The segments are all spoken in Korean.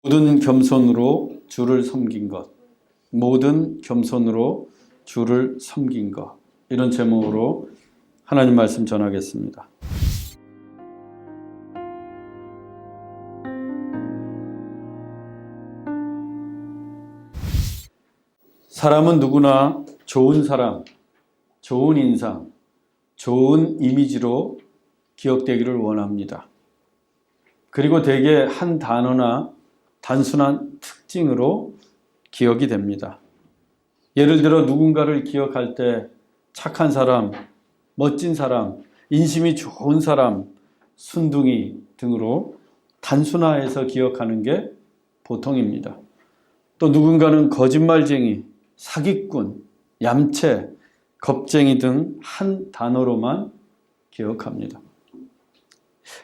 모든 겸손으로 주를 섬긴 것, 모든 겸손으로 주를 섬긴 것, 이런 제목으로 하나님 말씀 전하겠습니다. 사람은 누구나 좋은 사람, 좋은 인상, 좋은 이미지로 기억되기를 원합니다. 그리고 대개 한 단어나 단순한 특징으로 기억이 됩니다. 예를 들어 누군가를 기억할 때 착한 사람, 멋진 사람, 인심이 좋은 사람, 순둥이 등으로 단순화해서 기억하는 게 보통입니다. 또 누군가는 거짓말쟁이, 사기꾼, 얌체, 겁쟁이 등 한 단어로만 기억합니다.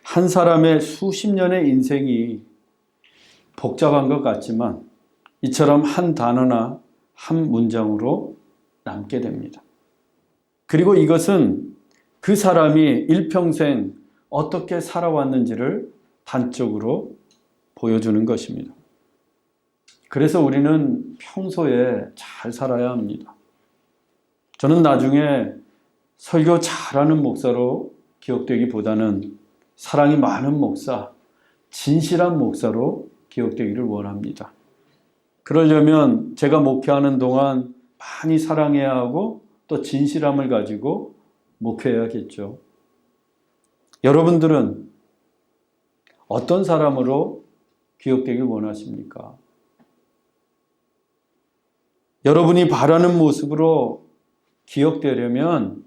한 사람의 수십 년의 인생이 복잡한 것 같지만 이처럼 한 단어나 한 문장으로 남게 됩니다. 그리고 이것은 그 사람이 일평생 어떻게 살아왔는지를 단적으로 보여주는 것입니다. 그래서 우리는 평소에 잘 살아야 합니다. 저는 나중에 설교 잘하는 목사로 기억되기보다는 사랑이 많은 목사, 진실한 목사로 기억되기를 원합니다. 그러려면 제가 목회하는 동안 많이 사랑해야 하고 또 진실함을 가지고 목회해야겠죠. 여러분들은 어떤 사람으로 기억되길 원하십니까? 여러분이 바라는 모습으로 기억되려면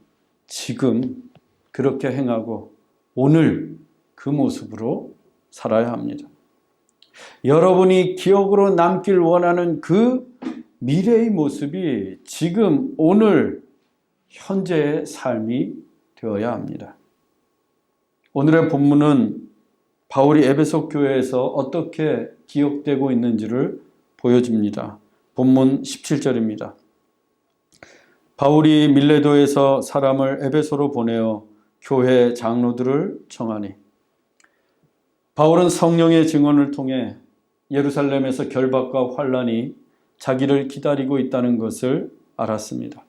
지금 그렇게 행하고 오늘 그 모습으로 살아야 합니다. 여러분이 기억으로 남길 원하는 그 미래의 모습이 지금 오늘 현재의 삶이 되어야 합니다. 오늘의 본문은 바울이 에베소 교회에서 어떻게 기억되고 있는지를 보여줍니다. 본문 17절입니다. 바울이 밀레도에서 사람을 에베소로 보내어 교회 장로들을 청하니 바울은 성령의 증언을 통해 예루살렘에서 결박과 환난이 자기를 기다리고 있다는 것을 알았습니다.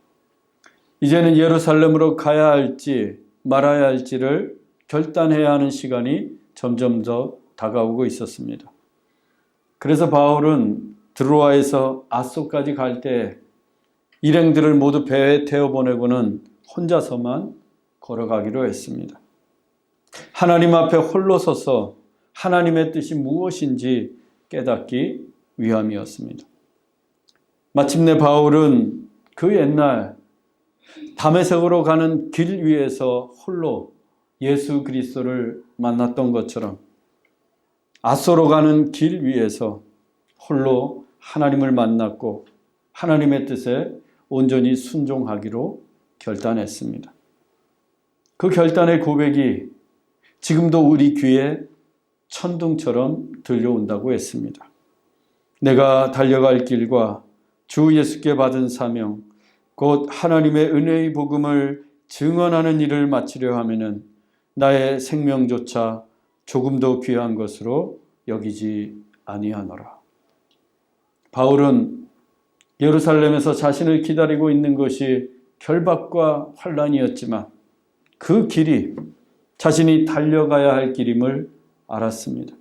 이제는 예루살렘으로 가야 할지 말아야 할지를 결단해야 하는 시간이 점점 더 다가오고 있었습니다. 그래서 바울은 드로아에서 아소까지 갈 때 일행들을 모두 배에 태워보내고는 혼자서만 걸어가기로 했습니다. 하나님 앞에 홀로 서서 하나님의 뜻이 무엇인지 깨닫기 위함이었습니다. 마침내 바울은 그 옛날 다메섹으로 가는 길 위에서 홀로 예수 그리스도를 만났던 것처럼 아소로 가는 길 위에서 홀로 하나님을 만났고 하나님의 뜻에 온전히 순종하기로 결단했습니다. 그 결단의 고백이 지금도 우리 귀에 천둥처럼 들려온다고 했습니다. 내가 달려갈 길과 주 예수께 받은 사명, 곧 하나님의 은혜의 복음을 증언하는 일을 마치려 하면은 나의 생명조차 조금도 귀한 것으로 여기지 아니하노라. 바울은 예루살렘에서 자신을 기다리고 있는 것이 결박과 환난이었지만 그 길이 자신이 달려가야 할 길임을 알았습니다.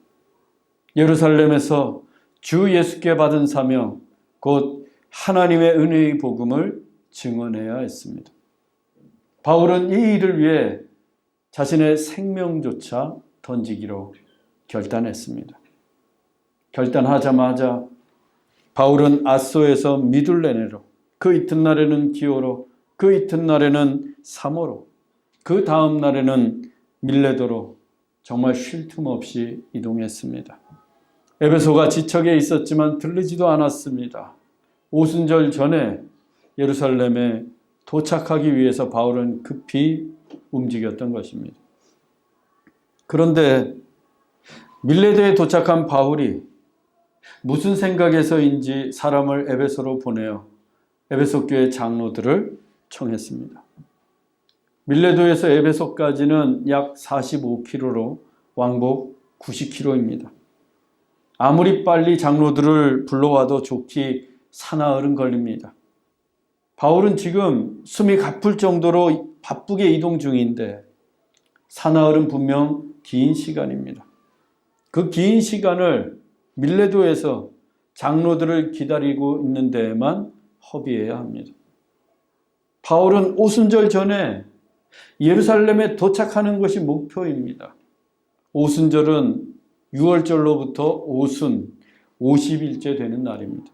예루살렘에서 주 예수께 받은 사명, 곧 하나님의 은혜의 복음을 증언해야 했습니다. 바울은 이 일을 위해 자신의 생명조차 던지기로 결단했습니다. 결단하자마자 바울은 아소에서 미둘레네로, 그 이튿날에는 기오로, 그 이튿날에는 사모로, 그 다음 날에는 밀레도로 정말 쉴 틈 없이 이동했습니다. 에베소가 지척에 있었지만 들르지도 않았습니다. 오순절 전에 예루살렘에 도착하기 위해서 바울은 급히 움직였던 것입니다. 그런데 밀레도에 도착한 바울이 무슨 생각에서인지 사람을 에베소로 보내어 에베소 교회 장로들을 청했습니다. 밀레도에서 에베소까지는 약 45km로 왕복 90km입니다. 아무리 빨리 장로들을 불러와도 좋기 사나흘은 걸립니다. 바울은 지금 숨이 가쁠 정도로 바쁘게 이동 중인데 사나흘은 분명 긴 시간입니다. 그 긴 시간을 밀레도에서 장로들을 기다리고 있는 데에만 허비해야 합니다. 바울은 오순절 전에 예루살렘에 도착하는 것이 목표입니다. 오순절은 6월절로부터 오순 50일째 되는 날입니다.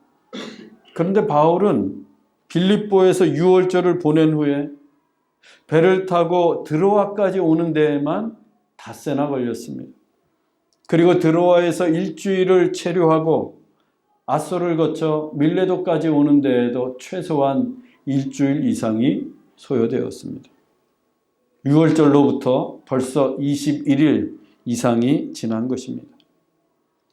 그런데 바울은 빌립보에서 6월절을 보낸 후에 배를 타고 드로아까지 오는 데에만 닷새나 걸렸습니다. 그리고 드로아에서 일주일을 체류하고 아소를 거쳐 밀레도까지 오는 데에도 최소한 일주일 이상이 소요되었습니다. 6월절로부터 벌써 21일 이상이 지난 것입니다.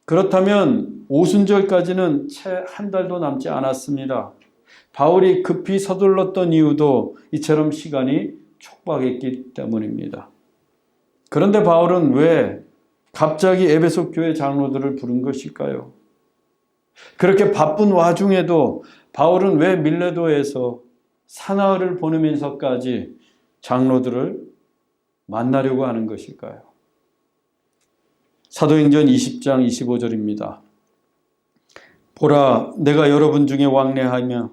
그렇다면 오순절까지는 채 한 달도 남지 않았습니다. 바울이 급히 서둘렀던 이유도 이처럼 시간이 촉박했기 때문입니다. 그런데 바울은 왜 갑자기 에베소 교회 장로들을 부른 것일까요? 그렇게 바쁜 와중에도 바울은 왜 밀레도에서 사나흘을 보내면서까지 장로들을 만나려고 하는 것일까요? 사도행전 20장 25절입니다. 보라, 내가 여러분 중에 왕래하며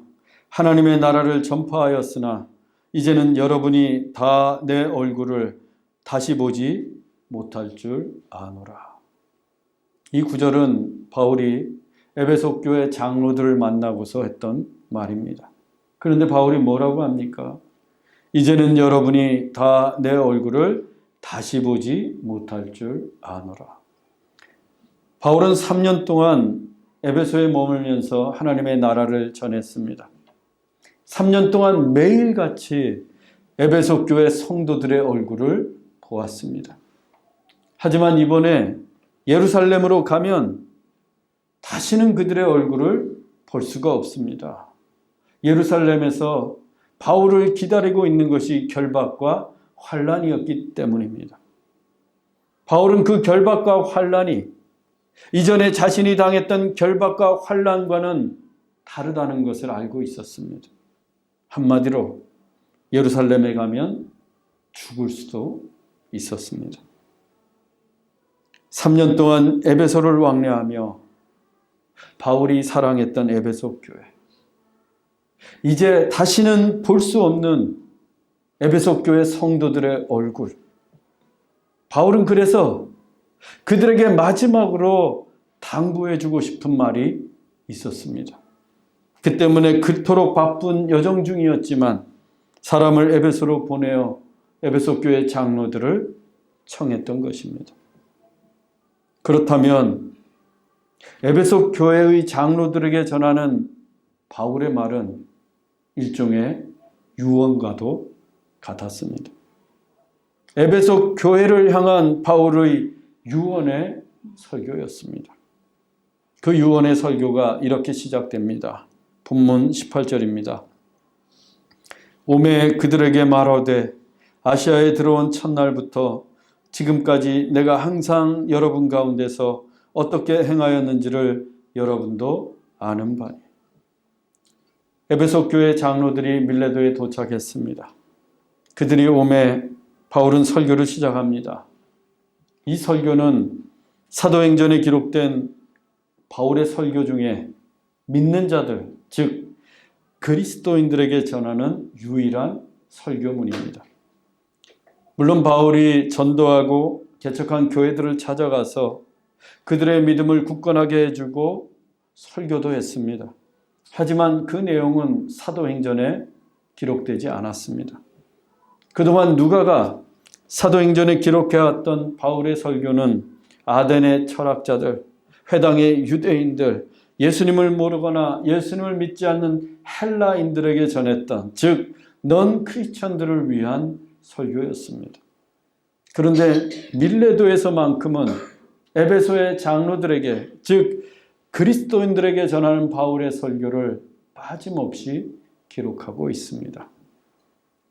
하나님의 나라를 전파하였으나 이제는 여러분이 다 내 얼굴을 다시 보지 못할 줄 아노라. 이 구절은 바울이 에베소 교회 장로들을 만나고서 했던 말입니다. 그런데 바울이 뭐라고 합니까? 이제는 여러분이 다 내 얼굴을 다시 보지 못할 줄 아노라. 바울은 3년 동안 에베소에 머물면서 하나님의 나라를 전했습니다. 3년 동안 매일같이 에베소 교회 성도들의 얼굴을 보았습니다. 하지만 이번에 예루살렘으로 가면 다시는 그들의 얼굴을 볼 수가 없습니다. 예루살렘에서 바울을 기다리고 있는 것이 결박과 환난이었기 때문입니다. 바울은 그 결박과 환난이 이전에 자신이 당했던 결박과 환난과는 다르다는 것을 알고 있었습니다. 한마디로 예루살렘에 가면 죽을 수도 있었습니다. 3년 동안 에베소를 왕래하며 바울이 사랑했던 에베소 교회, 이제 다시는 볼 수 없는 에베소 교회 성도들의 얼굴. 바울은 그래서 그들에게 마지막으로 당부해주고 싶은 말이 있었습니다. 그 때문에 그토록 바쁜 여정 중이었지만 사람을 에베소로 보내어 에베소 교회 장로들을 청했던 것입니다. 그렇다면 에베소 교회의 장로들에게 전하는 바울의 말은 일종의 유언과도 같았습니다. 에베소 교회를 향한 바울의 유언의 설교였습니다. 그 유언의 설교가 이렇게 시작됩니다. 본문 18절입니다. 오매 그들에게 말하되 아시아에 들어온 첫날부터 지금까지 내가 항상 여러분 가운데서 어떻게 행하였는지를 여러분도 아는 바니. 에베소 교회 장로들이 밀레도에 도착했습니다. 그들이 오매 바울은 설교를 시작합니다. 이 설교는 사도행전에 기록된 바울의 설교 중에 믿는 자들, 즉 그리스도인들에게 전하는 유일한 설교문입니다. 물론 바울이 전도하고 개척한 교회들을 찾아가서 그들의 믿음을 굳건하게 해주고 설교도 했습니다. 하지만 그 내용은 사도행전에 기록되지 않았습니다. 그동안 누가가 사도행전에 기록해왔던 바울의 설교는 아덴의 철학자들, 회당의 유대인들, 예수님을 모르거나 예수님을 믿지 않는 헬라인들에게 전했던, 즉 넌 크리스천들을 위한 설교였습니다. 그런데 밀레도에서만큼은 에베소의 장로들에게, 즉 그리스도인들에게 전하는 바울의 설교를 빠짐없이 기록하고 있습니다.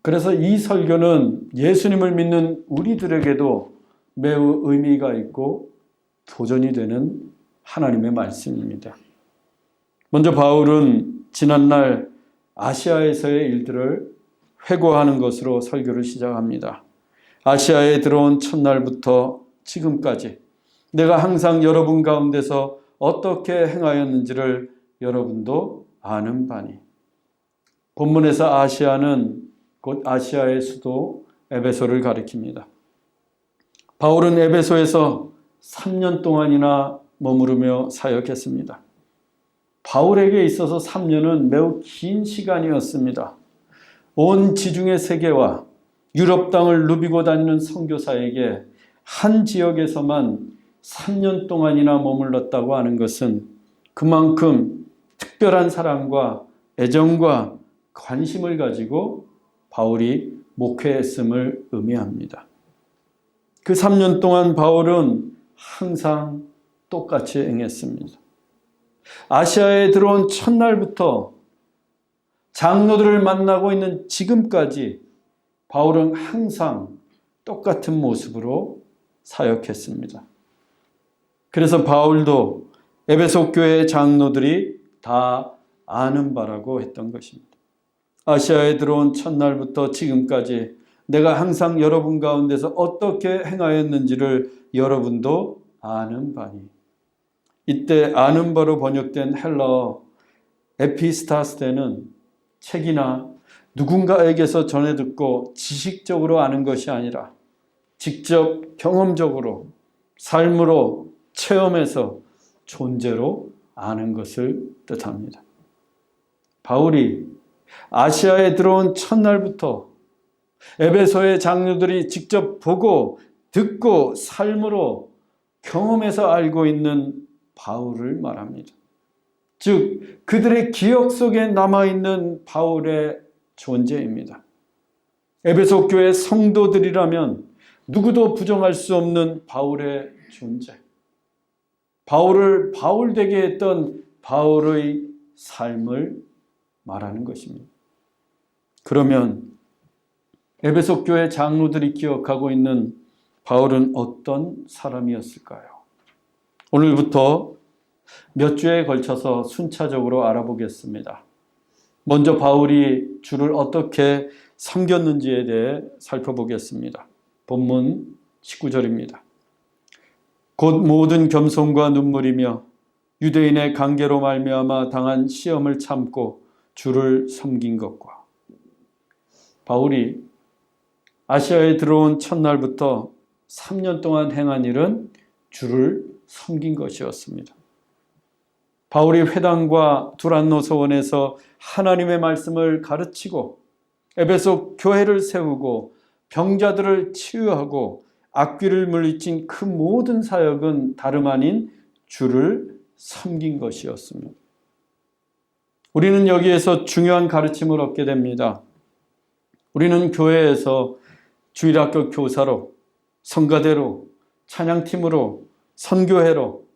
그래서 이 설교는 예수님을 믿는 우리들에게도 매우 의미가 있고 도전이 되는 하나님의 말씀입니다. 먼저 바울은 지난날 아시아에서의 일들을 회고하는 것으로 설교를 시작합니다. 아시아에 들어온 첫날부터 지금까지 내가 항상 여러분 가운데서 어떻게 행하였는지를 여러분도 아는 바니. 본문에서 아시아는 곧 아시아의 수도 에베소를 가리킵니다. 바울은 에베소에서 3년 동안이나 머무르며 사역했습니다. 바울에게 있어서 3년은 매우 긴 시간이었습니다. 온 지중해 세계와 유럽 땅을 누비고 다니는 선교사에게 한 지역에서만 3년 동안이나 머물렀다고 하는 것은 그만큼 특별한 사랑과 애정과 관심을 가지고 바울이 목회했음을 의미합니다. 그 3년 동안 바울은 항상 똑같이 행했습니다. 아시아에 들어온 첫날부터 장로들을 만나고 있는 지금까지 바울은 항상 똑같은 모습으로 사역했습니다. 그래서 바울도 에베소 교회의 장로들이 다 아는 바라고 했던 것입니다. 아시아에 들어온 첫날부터 지금까지 내가 항상 여러분 가운데서 어떻게 행하였는지를 여러분도 아는 바니. 이때 아는 바로 번역된 헬라어 에피스타스테는 책이나 누군가에게서 전해 듣고 지식적으로 아는 것이 아니라 직접 경험적으로 삶으로 체험해서 존재로 아는 것을 뜻합니다. 바울이 아시아에 들어온 첫날부터 에베소의 장로들이 직접 보고 듣고 삶으로 경험해서 알고 있는 바울을 말합니다. 즉 그들의 기억 속에 남아있는 바울의 존재입니다. 에베소 교회 성도들이라면 누구도 부정할 수 없는 바울의 존재. 바울을 바울되게 했던 바울의 삶을 말하는 것입니다. 그러면 에베소 교회 장로들이 기억하고 있는 바울은 어떤 사람이었을까요? 오늘부터 몇 주에 걸쳐서 순차적으로 알아보겠습니다. 먼저 바울이 주를 어떻게 섬겼는지에 대해 살펴보겠습니다. 본문 19절입니다. 곧 모든 겸손과 눈물이며 유대인의 관계로 말미암아 당한 시험을 참고 주를 섬긴 것과. 바울이 아시아에 들어온 첫날부터 3년 동안 행한 일은 주를 섬긴 것이었습니다. 바울이 회당과 두란노 서원에서 하나님의 말씀을 가르치고 에베소 교회를 세우고 병자들을 치유하고 악귀를 물리친 그 모든 사역은 다름 아닌 주를 섬긴 것이었습니다. 우리는 여기에서 중요한 가르침을 얻게 됩니다. 우리는 교회에서 주일학교 교사로, 성가대로, 찬양팀으로, 선교회로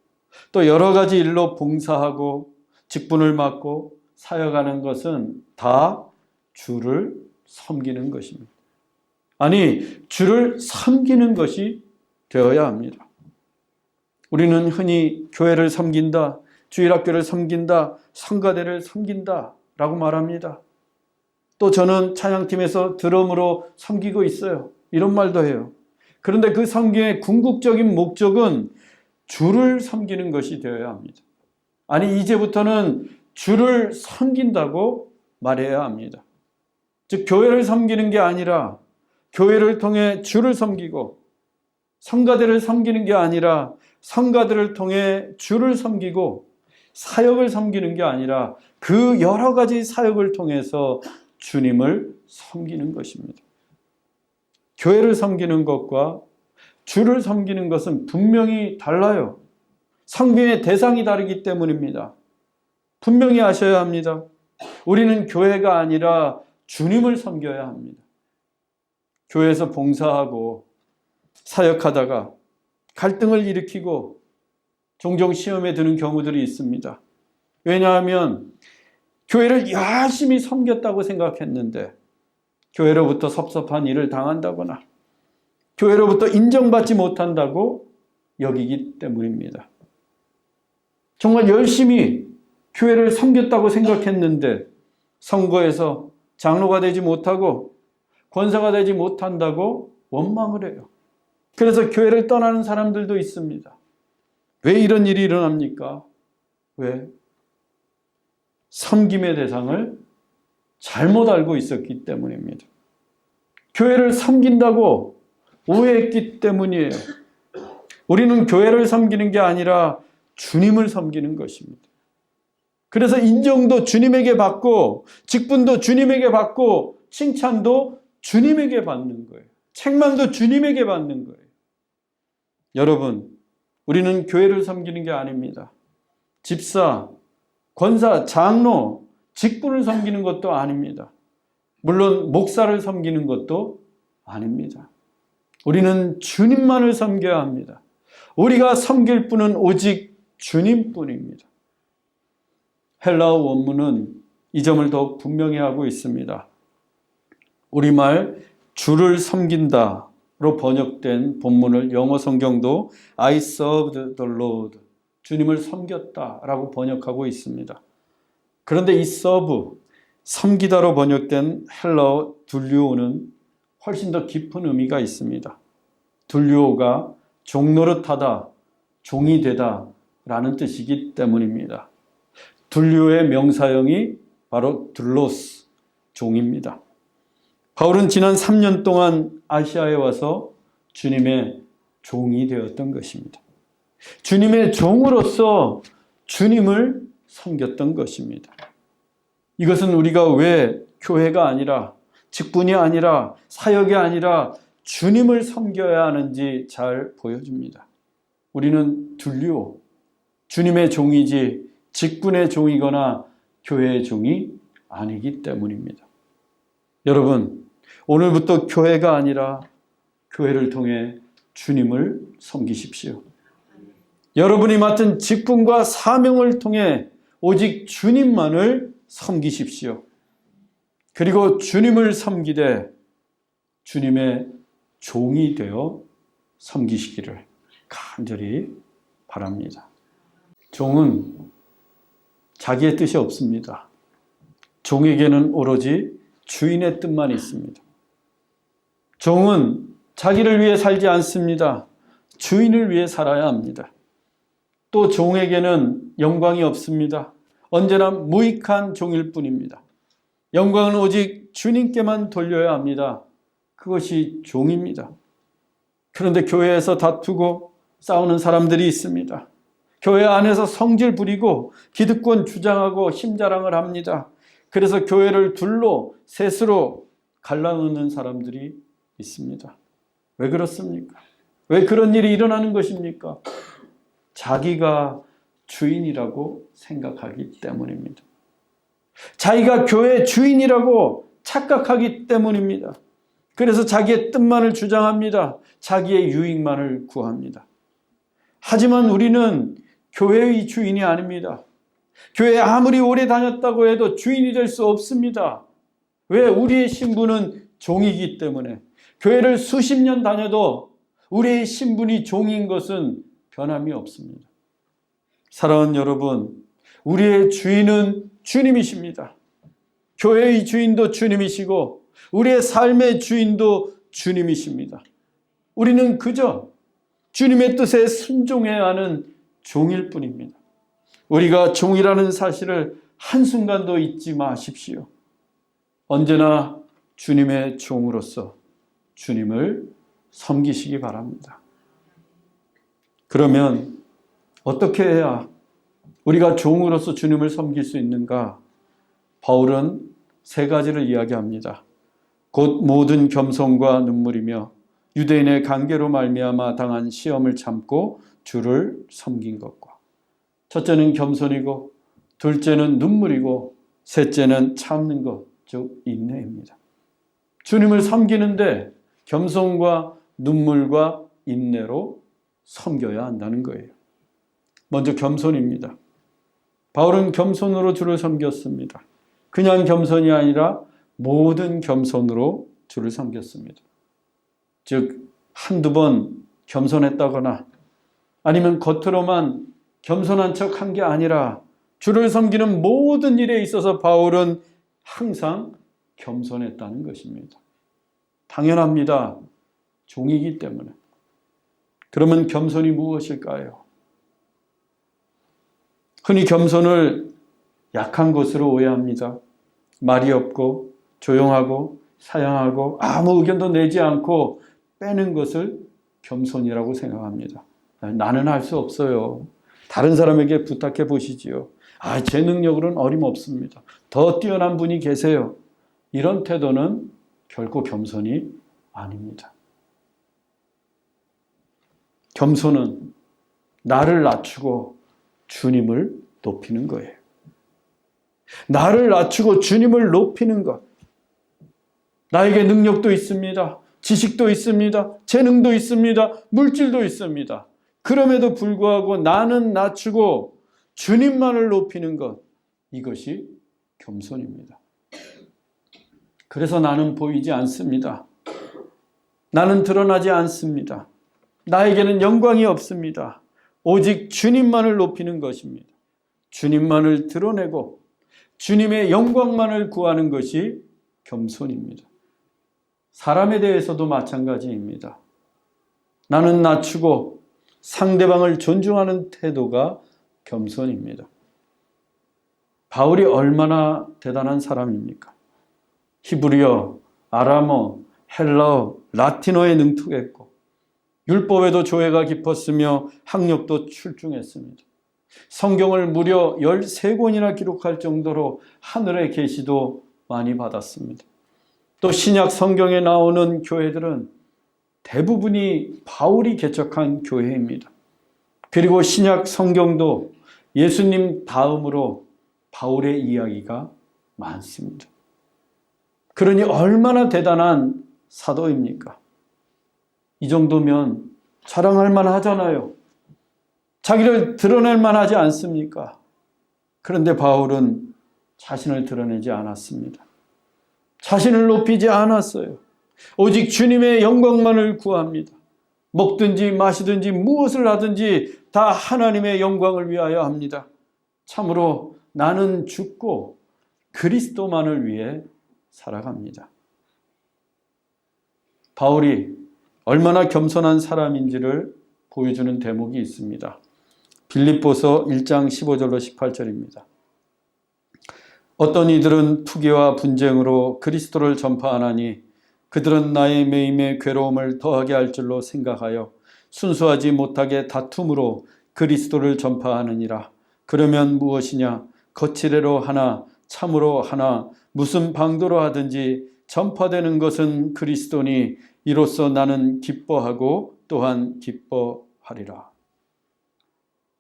또 여러 가지 일로 봉사하고 직분을 맡고 사역하는 것은 다 주를 섬기는 것입니다. 아니, 주를 섬기는 것이 되어야 합니다. 우리는 흔히 교회를 섬긴다, 주일학교를 섬긴다, 성가대를 섬긴다 라고 말합니다. 또 저는 찬양팀에서 드럼으로 섬기고 있어요. 이런 말도 해요. 그런데 그 섬김의 궁극적인 목적은 주를 섬기는 것이 되어야 합니다. 아니, 이제부터는 주를 섬긴다고 말해야 합니다. 즉, 교회를 섬기는 게 아니라 교회를 통해 주를 섬기고, 성가대를 섬기는 게 아니라 성가대를 통해 주를 섬기고, 사역을 섬기는 게 아니라 그 여러 가지 사역을 통해서 주님을 섬기는 것입니다. 교회를 섬기는 것과 주를 섬기는 것은 분명히 달라요. 섬김의 대상이 다르기 때문입니다. 분명히 아셔야 합니다. 우리는 교회가 아니라 주님을 섬겨야 합니다. 교회에서 봉사하고 사역하다가 갈등을 일으키고 종종 시험에 드는 경우들이 있습니다. 왜냐하면 교회를 열심히 섬겼다고 생각했는데 교회로부터 섭섭한 일을 당한다거나 교회로부터 인정받지 못한다고 여기기 때문입니다. 정말 열심히 교회를 섬겼다고 생각했는데 선거에서 장로가 되지 못하고 권사가 되지 못한다고 원망을 해요. 그래서 교회를 떠나는 사람들도 있습니다. 왜 이런 일이 일어납니까? 왜? 섬김의 대상을 잘못 알고 있었기 때문입니다. 교회를 섬긴다고 오해했기 때문이에요. 우리는 교회를 섬기는 게 아니라 주님을 섬기는 것입니다. 그래서 인정도 주님에게 받고 직분도 주님에게 받고 칭찬도 주님에게 받는 거예요. 책망도 주님에게 받는 거예요. 여러분, 우리는 교회를 섬기는 게 아닙니다. 집사, 권사, 장로, 직분을 섬기는 것도 아닙니다. 물론 목사를 섬기는 것도 아닙니다. 우리는 주님만을 섬겨야 합니다. 우리가 섬길 분은 오직 주님뿐입니다. 헬라어 원문은 이 점을 더욱 분명히 하고 있습니다. 우리말 주를 섬긴다로 번역된 본문을 영어 성경도 I served the Lord, 주님을 섬겼다라고 번역하고 있습니다. 그런데 이 serve, 섬기다로 번역된 헬라어 둘리오는 훨씬 더 깊은 의미가 있습니다. 둘리오가 종노릇하다, 종이 되다 라는 뜻이기 때문입니다. 둘리오의 명사형이 바로 둘로스, 종입니다. 바울은 지난 3년 동안 아시아에 와서 주님의 종이 되었던 것입니다. 주님의 종으로서 주님을 섬겼던 것입니다. 이것은 우리가 왜 교회가 아니라 직분이 아니라 사역이 아니라 주님을 섬겨야 하는지 잘 보여줍니다. 우리는 둘리오, 주님의 종이지 직분의 종이거나 교회의 종이 아니기 때문입니다. 여러분, 오늘부터 교회가 아니라 교회를 통해 주님을 섬기십시오. 여러분이 맡은 직분과 사명을 통해 오직 주님만을 섬기십시오. 그리고 주님을 섬기되 주님의 종이 되어 섬기시기를 간절히 바랍니다. 종은 자기의 뜻이 없습니다. 종에게는 오로지 주인의 뜻만 있습니다. 종은 자기를 위해 살지 않습니다. 주인을 위해 살아야 합니다. 또 종에게는 영광이 없습니다. 언제나 무익한 종일 뿐입니다. 영광은 오직 주님께만 돌려야 합니다. 그것이 종입니다. 그런데 교회에서 다투고 싸우는 사람들이 있습니다. 교회 안에서 성질 부리고 기득권 주장하고 힘자랑을 합니다. 그래서 교회를 둘로 셋으로 갈라놓는 사람들이 있습니다. 왜 그렇습니까? 왜 그런 일이 일어나는 것입니까? 자기가 주인이라고 생각하기 때문입니다. 자기가 교회의 주인이라고 착각하기 때문입니다. 그래서 자기의 뜻만을 주장합니다. 자기의 유익만을 구합니다. 하지만 우리는 교회의 주인이 아닙니다. 교회에 아무리 오래 다녔다고 해도 주인이 될 수 없습니다. 왜? 우리의 신분은 종이기 때문에. 교회를 수십 년 다녀도 우리의 신분이 종인 것은 변함이 없습니다. 사랑하는 여러분, 우리의 주인은 주님이십니다. 교회의 주인도 주님이시고 우리의 삶의 주인도 주님이십니다. 우리는 그저 주님의 뜻에 순종해야 하는 종일 뿐입니다. 우리가 종이라는 사실을 한순간도 잊지 마십시오. 언제나 주님의 종으로서 주님을 섬기시기 바랍니다. 그러면 어떻게 해야 우리가 종으로서 주님을 섬길 수 있는가? 바울은 세 가지를 이야기합니다. 곧 모든 겸손과 눈물이며 유대인의 관계로 말미암아 당한 시험을 참고 주를 섬긴 것과, 첫째는 겸손이고 둘째는 눈물이고 셋째는 참는 것, 즉 인내입니다. 주님을 섬기는데 겸손과 눈물과 인내로 섬겨야 한다는 거예요. 먼저 겸손입니다. 바울은 겸손으로 주를 섬겼습니다. 그냥 겸손이 아니라 모든 겸손으로 주를 섬겼습니다. 즉 한두 번 겸손했다거나 아니면 겉으로만 겸손한 척 한 게 아니라 주를 섬기는 모든 일에 있어서 바울은 항상 겸손했다는 것입니다. 당연합니다. 종이기 때문에. 그러면 겸손이 무엇일까요? 흔히 겸손을 약한 것으로 오해합니다. 말이 없고 조용하고 사양하고 아무 의견도 내지 않고 빼는 것을 겸손이라고 생각합니다. 나는 할 수 없어요. 다른 사람에게 부탁해 보시지요. 제 능력으로는 어림없습니다. 더 뛰어난 분이 계세요. 이런 태도는 결코 겸손이 아닙니다. 겸손은 나를 낮추고 주님을 높이는 거예요. 나를 낮추고 주님을 높이는 것. 나에게 능력도 있습니다. 지식도 있습니다. 재능도 있습니다. 물질도 있습니다. 그럼에도 불구하고 나는 낮추고 주님만을 높이는 것. 이것이 겸손입니다. 그래서 나는 보이지 않습니다. 나는 드러나지 않습니다. 나에게는 영광이 없습니다. 오직 주님만을 높이는 것입니다. 주님만을 드러내고 주님의 영광만을 구하는 것이 겸손입니다. 사람에 대해서도 마찬가지입니다. 나는 낮추고 상대방을 존중하는 태도가 겸손입니다. 바울이 얼마나 대단한 사람입니까? 히브리어, 아람어, 헬라어, 라틴어에 능통했고 율법에도 조예가 깊었으며 학력도 출중했습니다. 성경을 무려 13권이나 기록할 정도로 하늘의 계시도 많이 받았습니다. 또 신약 성경에 나오는 교회들은 대부분이 바울이 개척한 교회입니다. 그리고 신약 성경도 예수님 다음으로 바울의 이야기가 많습니다. 그러니 얼마나 대단한 사도입니까? 이 정도면 자랑할 만하잖아요. 자기를 드러낼 만하지 않습니까? 그런데 바울은 자신을 드러내지 않았습니다. 자신을 높이지 않았어요. 오직 주님의 영광만을 구합니다. 먹든지 마시든지 무엇을 하든지 다 하나님의 영광을 위하여 합니다. 참으로 나는 죽고 그리스도만을 위해 살아갑니다. 바울이 얼마나 겸손한 사람인지를 보여주는 대목이 있습니다. 빌립보서 1장 15절로 18절입니다. 어떤 이들은 투기와 분쟁으로 그리스도를 전파하나니 그들은 나의 매임에 괴로움을 더하게 할 줄로 생각하여 순수하지 못하게 다툼으로 그리스도를 전파하느니라. 그러면 무엇이냐? 거칠애로 하나 참으로 하나 무슨 방도로 하든지 전파되는 것은 그리스도니 이로써 나는 기뻐하고 또한 기뻐하리라.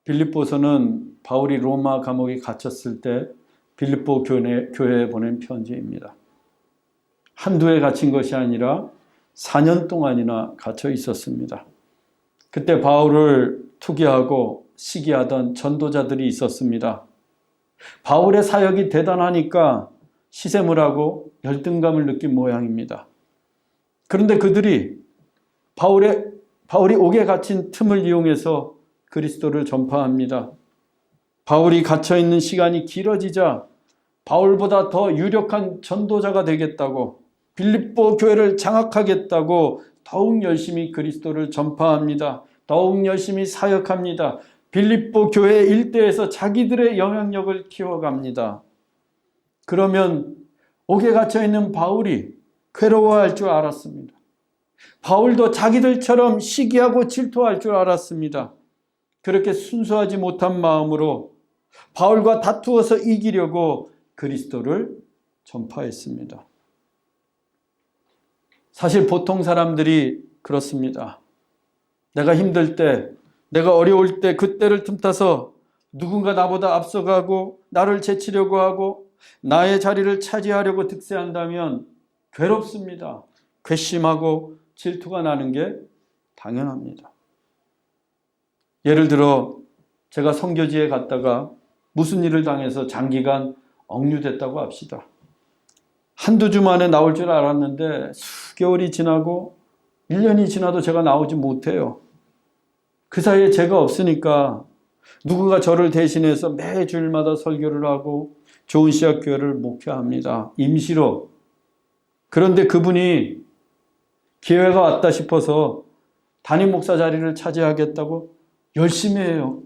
빌립보서는 바울이 로마 감옥에 갇혔을 때 빌립보 교회에 보낸 편지입니다. 한두 해 갇힌 것이 아니라 4년 동안이나 갇혀 있었습니다. 그때 바울을 투기하고 시기하던 전도자들이 있었습니다. 바울의 사역이 대단하니까 시샘을 하고 열등감을 느낀 모양입니다. 그런데 그들이 바울이 옥에 갇힌 틈을 이용해서 그리스도를 전파합니다. 바울이 갇혀있는 시간이 길어지자 바울보다 더 유력한 전도자가 되겠다고 빌립보 교회를 장악하겠다고 더욱 열심히 그리스도를 전파합니다. 더욱 열심히 사역합니다. 빌립보 교회 일대에서 자기들의 영향력을 키워갑니다. 그러면 옥에 갇혀있는 바울이 괴로워할 줄 알았습니다. 바울도 자기들처럼 시기하고 질투할 줄 알았습니다. 그렇게 순수하지 못한 마음으로 바울과 다투어서 이기려고 그리스도를 전파했습니다. 사실 보통 사람들이 그렇습니다. 내가 힘들 때, 내가 어려울 때 그때를 틈타서 누군가 나보다 앞서가고 나를 제치려고 하고 나의 자리를 차지하려고 득세한다면 괴롭습니다. 괘씸하고 질투가 나는 게 당연합니다. 예를 들어 제가 선교지에 갔다가 무슨 일을 당해서 장기간 억류됐다고 합시다. 한두 주 만에 나올 줄 알았는데 수개월이 지나고 1년이 지나도 제가 나오지 못해요. 그 사이에 제가 없으니까 누군가 저를 대신해서 매 주일마다 설교를 하고 좋은 씨앗교회를 목회합니다. 임시로. 그런데 그분이 기회가 왔다 싶어서 담임 목사 자리를 차지하겠다고 열심히 해요.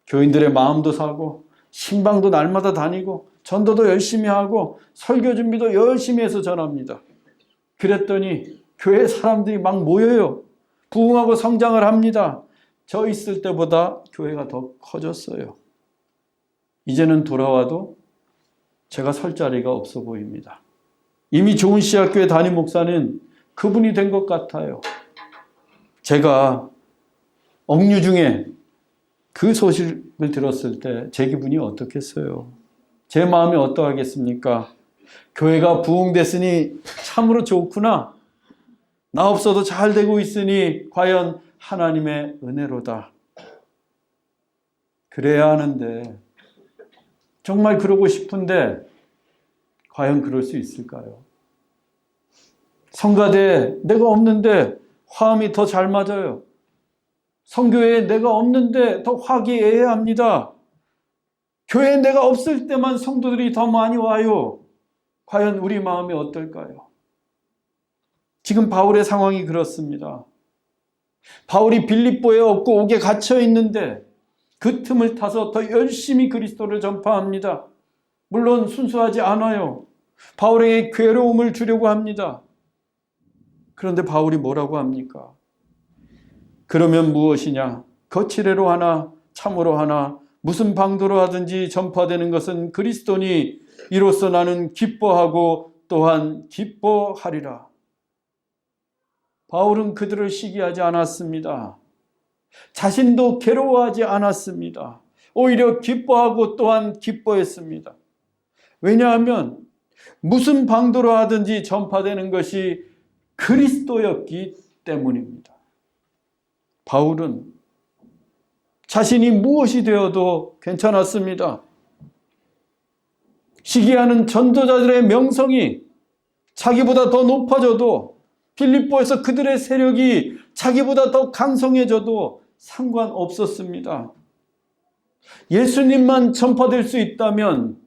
교인들의 마음도 사고 신방도 날마다 다니고 전도도 열심히 하고 설교 준비도 열심히 해서 전합니다. 그랬더니 교회 사람들이 막 모여요. 부흥하고 성장을 합니다. 저 있을 때보다 교회가 더 커졌어요. 이제는 돌아와도 제가 설 자리가 없어 보입니다. 이미 좋은 씨앗교회 담임 목사는 그분이 된 것 같아요. 제가 억류 중에 그 소식을 들었을 때 제 기분이 어떻겠어요? 제 마음이 어떠하겠습니까? 교회가 부흥됐으니 참으로 좋구나. 나 없어도 잘 되고 있으니 과연 하나님의 은혜로다. 그래야 하는데, 정말 그러고 싶은데 과연 그럴 수 있을까요? 성가대에 내가 없는데 화음이 더 잘 맞아요. 성교회에 내가 없는데 더 화기애애합니다. 교회에 내가 없을 때만 성도들이 더 많이 와요. 과연 우리 마음이 어떨까요? 지금 바울의 상황이 그렇습니다. 바울이 빌립보에 없고 옥에 갇혀 있는데 그 틈을 타서 더 열심히 그리스도를 전파합니다. 물론 순수하지 않아요. 바울에게 괴로움을 주려고 합니다. 그런데 바울이 뭐라고 합니까? 그러면 무엇이냐? 거칠애로 하나 참으로 하나 무슨 방도로 하든지 전파되는 것은 그리스도니 이로써 나는 기뻐하고 또한 기뻐하리라. 바울은 그들을 시기하지 않았습니다. 자신도 괴로워하지 않았습니다. 오히려 기뻐하고 또한 기뻐했습니다. 왜냐하면 무슨 방도로 하든지 전파되는 것이 그리스도였기 때문입니다. 바울은 자신이 무엇이 되어도 괜찮았습니다. 시기하는 전도자들의 명성이 자기보다 더 높아져도, 빌립보에서 그들의 세력이 자기보다 더 강성해져도 상관없었습니다. 예수님만 전파될 수 있다면,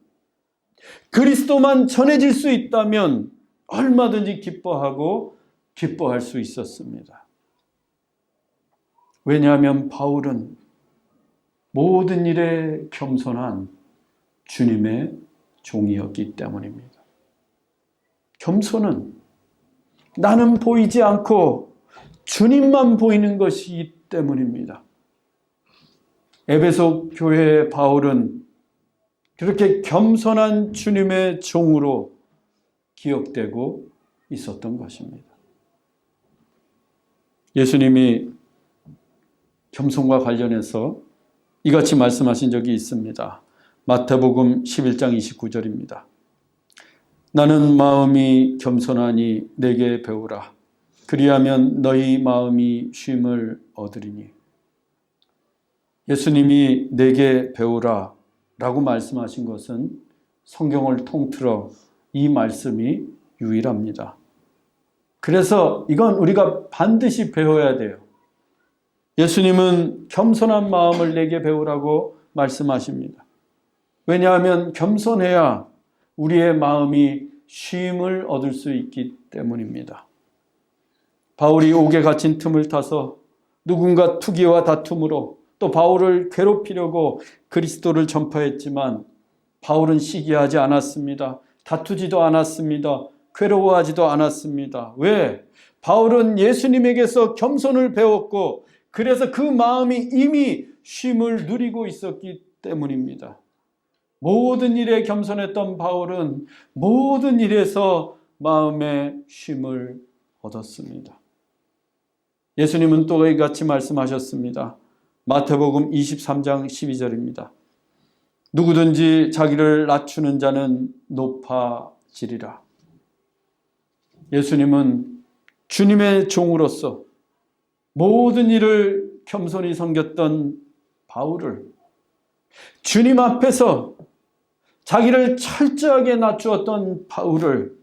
그리스도만 전해질 수 있다면 얼마든지 기뻐하고 기뻐할 수 있었습니다. 왜냐하면 바울은 모든 일에 겸손한 주님의 종이었기 때문입니다. 겸손은 나는 보이지 않고 주님만 보이는 것이기 때문입니다. 에베소 교회의 바울은 그렇게 겸손한 주님의 종으로 기억되고 있었던 것입니다. 예수님이 겸손과 관련해서 이같이 말씀하신 적이 있습니다. 마태복음 11장 29절입니다. 나는 마음이 겸손하니 내게 배우라. 그리하면 너희 마음이 쉼을 얻으리니. 예수님이 내게 배우라 라고 말씀하신 것은 성경을 통틀어 이 말씀이 유일합니다. 그래서 이건 우리가 반드시 배워야 돼요. 예수님은 겸손한 마음을 내게 배우라고 말씀하십니다. 왜냐하면 겸손해야 우리의 마음이 쉼을 얻을 수 있기 때문입니다. 바울이 옥에 갇힌 틈을 타서 누군가 투기와 다툼으로 또 바울을 괴롭히려고 그리스도를 전파했지만 바울은 시기하지 않았습니다. 다투지도 않았습니다. 괴로워하지도 않았습니다. 왜? 바울은 예수님에게서 겸손을 배웠고 그래서 그 마음이 이미 쉼을 누리고 있었기 때문입니다. 모든 일에 겸손했던 바울은 모든 일에서 마음의 쉼을 얻었습니다. 예수님은 또 이같이 말씀하셨습니다. 마태복음 23장 12절입니다. 누구든지 자기를 낮추는 자는 높아지리라. 예수님은 주님의 종으로서 모든 일을 겸손히 섬겼던 바울을 주님 앞에서 자기를 철저하게 낮추었던 바울을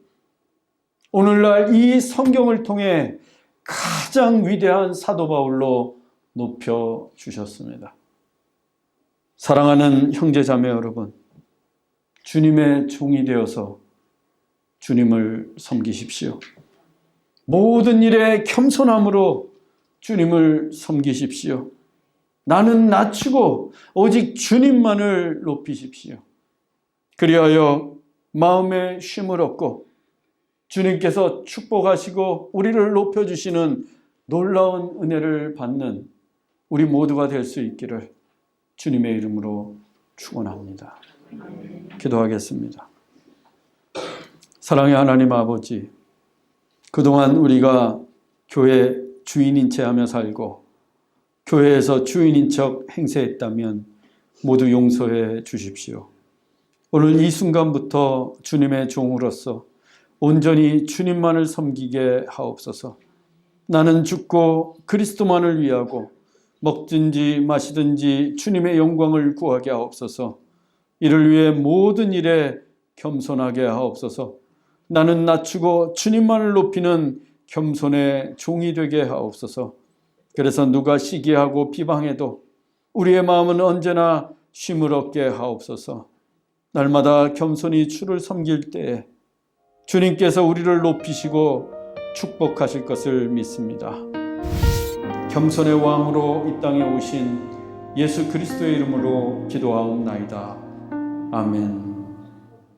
오늘날 이 성경을 통해 가장 위대한 사도 바울로 높여주셨습니다. 사랑하는 형제자매 여러분, 주님의 종이 되어서 주님을 섬기십시오. 모든 일에 겸손함으로 주님을 섬기십시오. 나는 낮추고 오직 주님만을 높이십시오. 그리하여 마음에 쉼을 얻고 주님께서 축복하시고 우리를 높여주시는 놀라운 은혜를 받는 우리 모두가 될 수 있기를 주님의 이름으로 축원합니다. 기도하겠습니다. 사랑의 하나님 아버지, 그동안 우리가 교회 주인인 채 하며 살고 교회에서 주인인 척 행세했다면 모두 용서해 주십시오. 오늘 이 순간부터 주님의 종으로서 온전히 주님만을 섬기게 하옵소서. 나는 죽고 그리스도만을 위하고 먹든지 마시든지 주님의 영광을 구하게 하옵소서. 이를 위해 모든 일에 겸손하게 하옵소서. 나는 낮추고 주님만을 높이는 겸손의 종이 되게 하옵소서. 그래서 누가 시기하고 비방해도 우리의 마음은 언제나 쉼을 얻게 하옵소서. 날마다 겸손히 주를 섬길 때에 주님께서 우리를 높이시고 축복하실 것을 믿습니다. 겸손의 왕으로 이 땅에 오신 예수 그리스도의 이름으로 기도하옵나이다. 아멘.